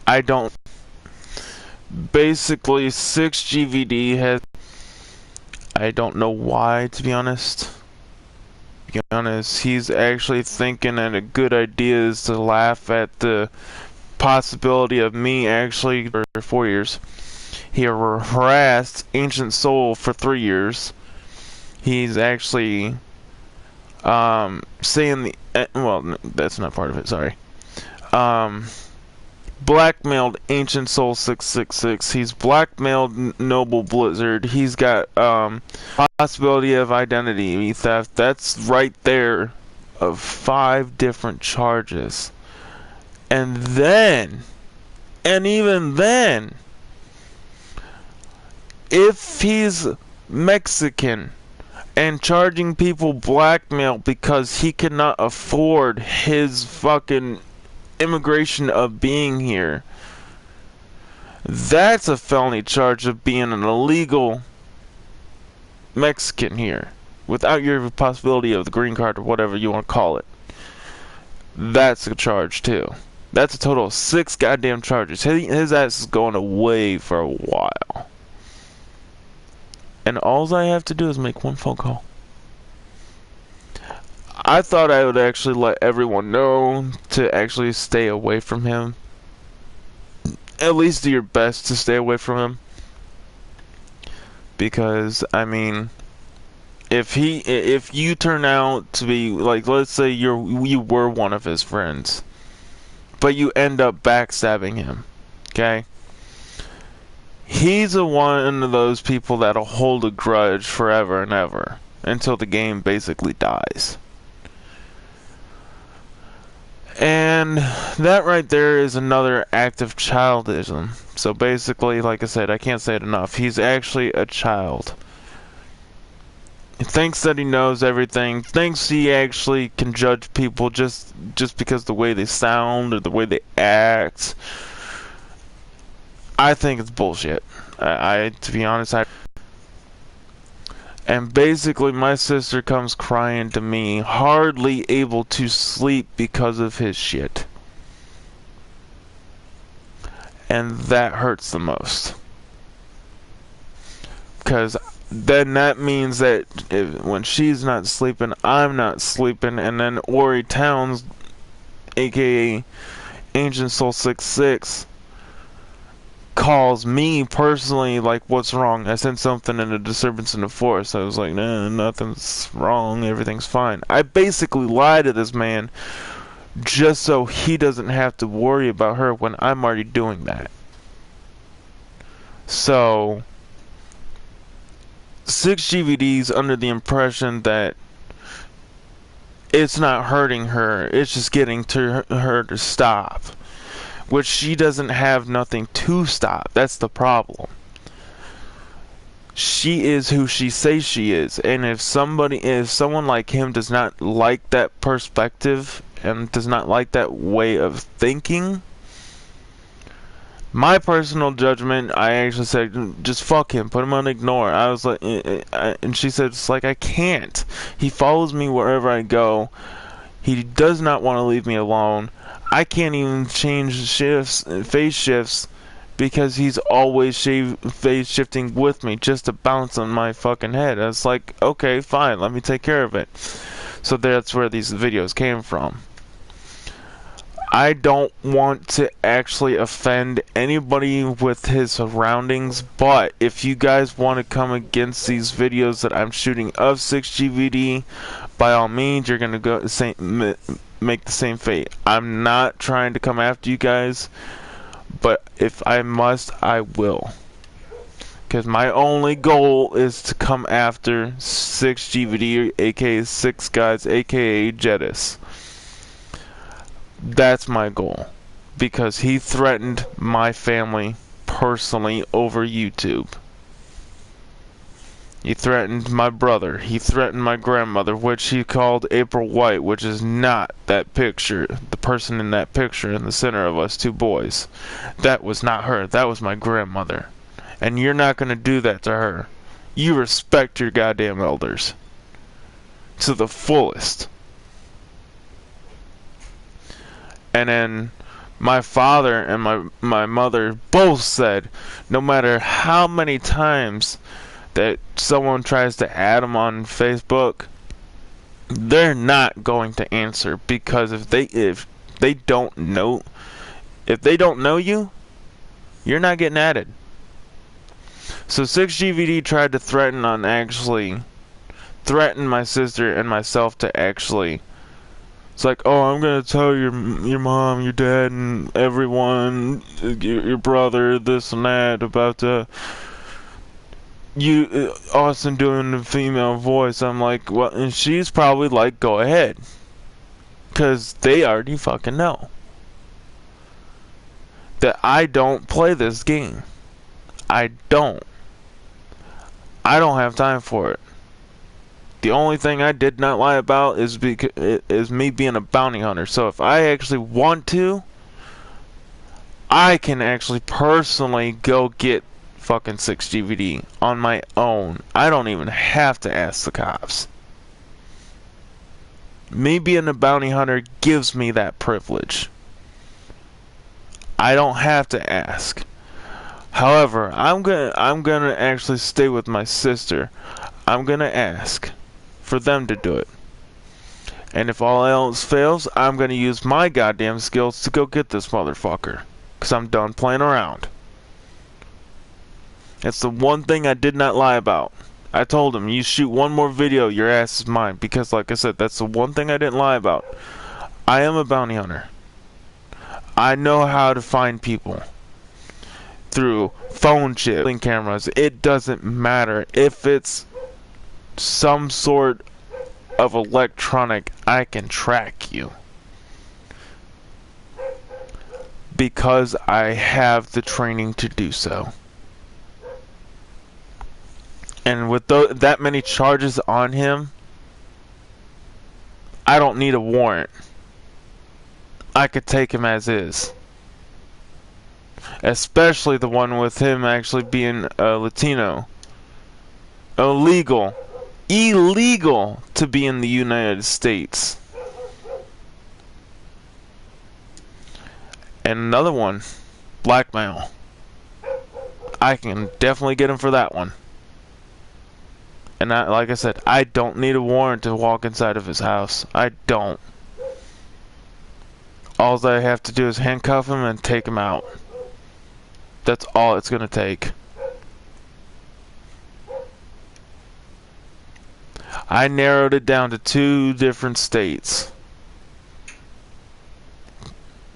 I don't. Basically, 6GVD has. I don't know why, to be honest. To be honest, he's actually thinking that a good idea is to laugh at the possibility of me actually for 4 years. He harassed Ancient Soul for 3 years. He's actually saying the well, that's not part of it. Sorry. Blackmailed Ancientsoul666. He's blackmailed Noble Blizzard. He's got possibility of identity theft. That's right there of 5 different charges. And then, and even then, if he's Mexican and charging people blackmail because he cannot afford his fucking immigration of being here, that's a felony charge of being an illegal Mexican here without your possibility of the green card or whatever you want to call it. That's a charge too. That's a total of 6 goddamn charges. His ass is going away for a while. And all I have to do is make one phone call. I thought I would actually let everyone know to actually stay away from him. At least do your best to stay away from him. Because, I mean, if you turn out to be, like, let's say you were one of his friends, but you end up backstabbing him, okay? He's one of those people that'll hold a grudge forever and ever until the game basically dies. And that right there is another act of childism. So basically, like I said, I can't say it enough. He's actually a child. He thinks that he knows everything. Thinks he actually can judge people just because the way they sound or the way they act. I think it's bullshit. To be honest, and basically my sister comes crying to me, hardly able to sleep because of his shit. And that hurts the most. Because then that means that when she's not sleeping, I'm not sleeping, and then Ori Towns, aka Ancientsoul666, calls me personally, like, what's wrong? I sent something in a disturbance in the forest. I was like, nah, nothing's wrong, everything's fine. I basically lied to this man just so he doesn't have to worry about her when I'm already doing that. So 6GVD's under the impression that it's not hurting her, it's just getting to her to stop. Which she doesn't have nothing to stop. That's the problem. She is who she says she is. And if someone like him does not like that perspective and does not like that way of thinking, my personal judgment, I actually said, just fuck him, put him on ignore. I was like, and she said, it's like, I can't. He follows me wherever I go. He does not want to leave me alone. I can't even change phase shifts, because he's always phase shifting with me just to bounce on my fucking head. I was like, okay, fine, let me take care of it. So that's where these videos came from. I don't want to actually offend anybody with his surroundings, but if you guys want to come against these videos that I'm shooting of 6GVD, by all means, you're going to go make the same fate. I'm not trying to come after you guys, but if I must, I will. Because my only goal is to come after 6GVD, aka 6 Guys, aka Jedis. That's my goal. Because he threatened my family personally over YouTube. He threatened my brother. He threatened my grandmother, which he called April White, which is not that picture. The person in that picture in the center of us 2 boys. That was not her. That was my grandmother. And you're not going to do that to her. You respect your goddamn elders. To the fullest. And then My father and my mother both said no matter how many times that someone tries to add them on Facebook, they're not going to answer, because if they don't know you, you're not getting added. So 6GVD tried to threaten my sister and myself to actually. It's like, oh, I'm gonna tell your mom, your dad, and everyone, your brother, this and that about Austin doing the female voice. I'm like, well, and she's probably like, go ahead, cause they already fucking know that I don't play this game. I don't have time for it. The only thing I did not lie about is me being a bounty hunter. So if I actually want to, I can actually personally go get fucking 6GVD on my own. I don't even have to ask the cops. Me being a bounty hunter gives me that privilege. I don't have to ask. However, I'm gonna actually stay with my sister. I'm gonna ask for them to do it. And if all else fails, I'm gonna use my goddamn skills to go get this motherfucker. Because I'm done playing around. That's the one thing I did not lie about. I told him, you shoot one more video, your ass is mine. Because like I said, that's the one thing I didn't lie about. I am a bounty hunter. I know how to find people. Through phone chips, cameras. It doesn't matter if it's some sort of electronic, I can track you. Because I have the training to do so. And with that many charges on him, I don't need a warrant. I could take him as is. Especially the one with him actually being Latino. Illegal to be in the United States. And another one, blackmail. I can definitely get him for that one. And like I said, I don't need a warrant to walk inside of his house. I don't. All I have to do is handcuff him and take him out. That's all it's gonna take. I narrowed it down to 2 different states.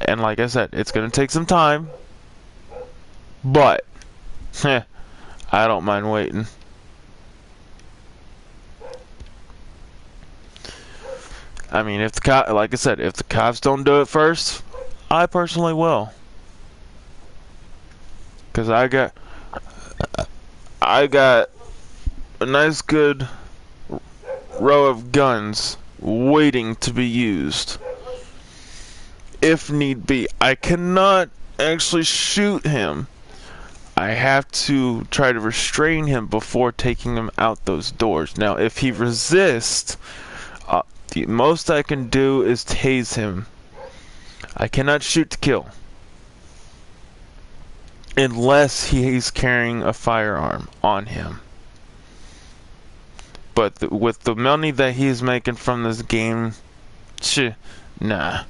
And like I said, it's gonna take some time. But, I don't mind waiting. I mean, like I said, if the cops don't do it first, I personally will. Cause I got a nice good row of guns waiting to be used. If need be, I cannot actually shoot him. I have to try to restrain him before taking him out those doors. Now, if he resists, the most I can do is tase him. I cannot shoot to kill. Unless he's carrying a firearm on him. But with the money that he's making from this game, nah.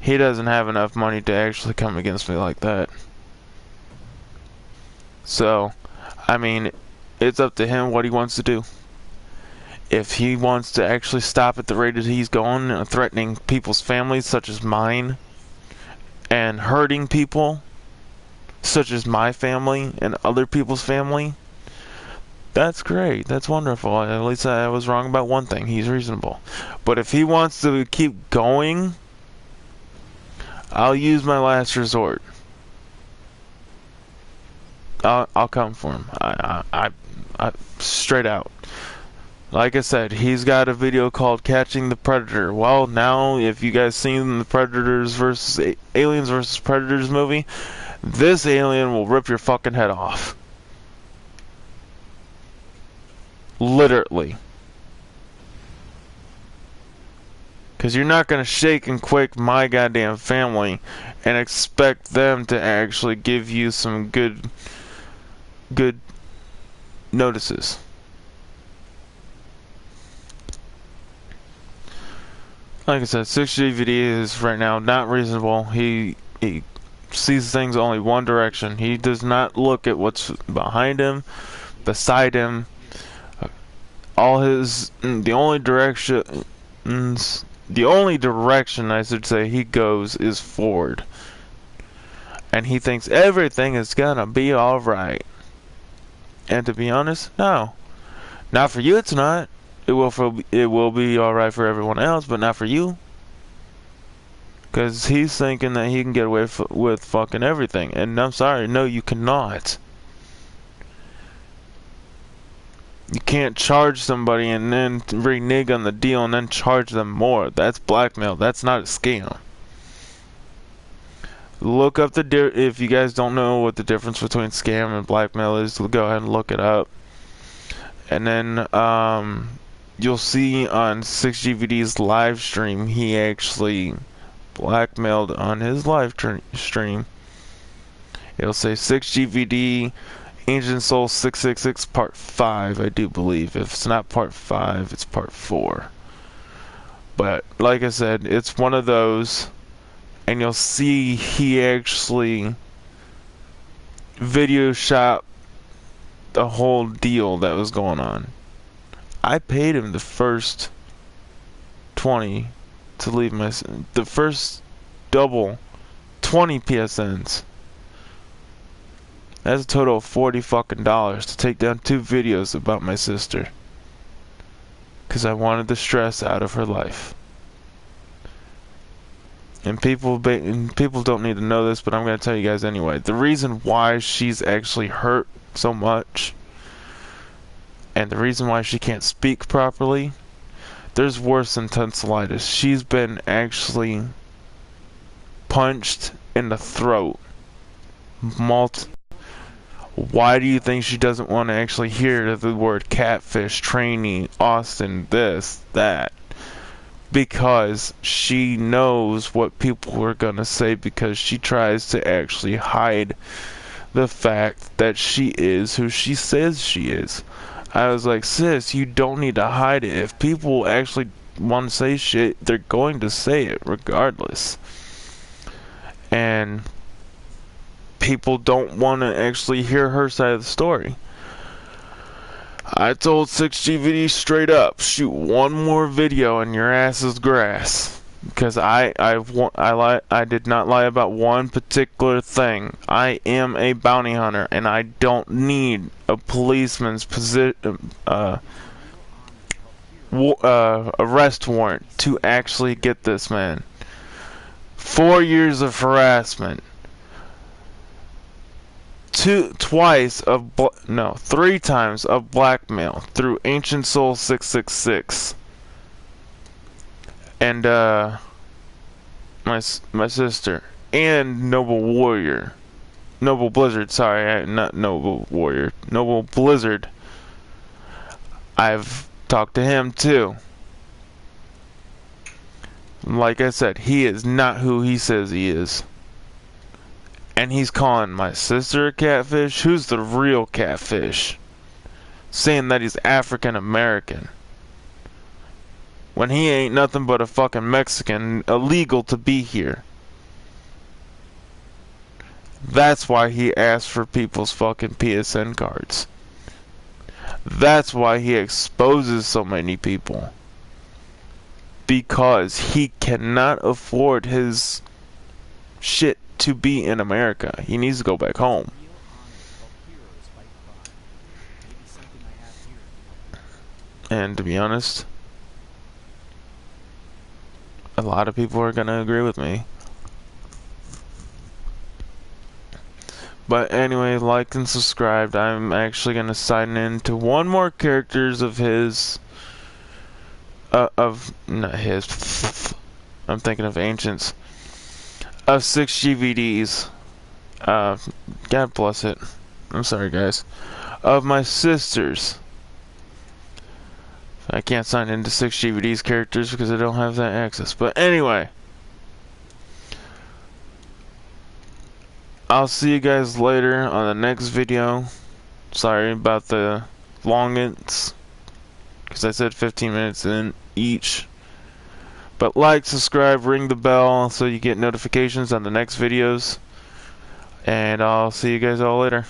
He doesn't have enough money to actually come against me like that. So, I mean, it's up to him what he wants to do. If he wants to actually stop at the rate that he's going, threatening people's families such as mine, and hurting people such as my family and other people's family, that's great. That's wonderful. At least I was wrong about one thing. He's reasonable. But if he wants to keep going, I'll use my last resort. I'll come for him. I straight out. Like I said, he's got a video called Catching the Predator. Well, now, if you guys seen the Aliens vs. Predators movie, this alien will rip your fucking head off. Literally. Because you're not going to shake and quake my goddamn family and expect them to actually give you some good notices. Like I said, 6GVD is right now not reasonable. He sees things only one direction. He does not look at what's behind him, beside him. The only direction I should say he goes is forward. And he thinks everything is gonna be alright. And to be honest, no. Not for you, it's not. It will be alright for everyone else, but not for you. Because he's thinking that he can get away with fucking everything. And I'm sorry, no, you cannot. You can't charge somebody and then renege on the deal and then charge them more. That's blackmail. That's not a scam. Look up if you guys don't know what the difference between scam and blackmail is, go ahead and look it up. And then you'll see on 6GVD's live stream, he actually blackmailed on his live stream. It'll say 6GVD Ancientsoul666 Part 5, I do believe. If it's not Part 5, it's Part 4. But, like I said, it's one of those, and you'll see he actually video shot the whole deal that was going on. I paid him the first 20 to leave the first double 20 PSNs. That's a total of $40 fucking to take down 2 videos about my sister. Because I wanted the stress out of her life. And people don't need to know this, but I'm going to tell you guys anyway. The reason why she's actually hurt so much, and the reason why she can't speak properly, there's worse than tonsillitis. She's been actually punched in the throat. Why do you think she doesn't want to actually hear the word catfish, trainee, Austin, this, that? Because she knows what people are going to say, because she tries to actually hide the fact that she is who she says she is. I was like, sis, you don't need to hide it. If people actually want to say shit, they're going to say it regardless. And people don't want to actually hear her side of the story. I told 6GVD straight up, shoot one more video and your ass is grass. Because I did not lie about one particular thing. I am a bounty hunter, and I don't need a policeman's arrest warrant to actually get this man. 4 years of harassment. 3 times of blackmail through Ancientsoul666 and my sister and Noble Blizzard. Sorry, not Noble Warrior, Noble Blizzard. I've talked to him too. Like I said, he is not who he says he is. And he's calling my sister a catfish. Who's the real catfish? Saying that he's African American. When he ain't nothing but a fucking Mexican, illegal to be here. That's why he asked for people's fucking PSN cards. That's why he exposes so many people. Because he cannot afford his shit to be in America. He needs to go back home. And to be honest, a lot of people are gonna agree with me. But anyway, like and subscribe. I'm actually gonna sign in to one more characters of his. Not his. I'm thinking of Ancients. Of 6GVDs. God bless it. I'm sorry, guys. Of my sisters. I can't sign into 6GBD's characters because I don't have that access. But anyway, I'll see you guys later on the next video. Sorry about the longest, because I said 15 minutes in each. But like, subscribe, ring the bell so you get notifications on the next videos. And I'll see you guys all later.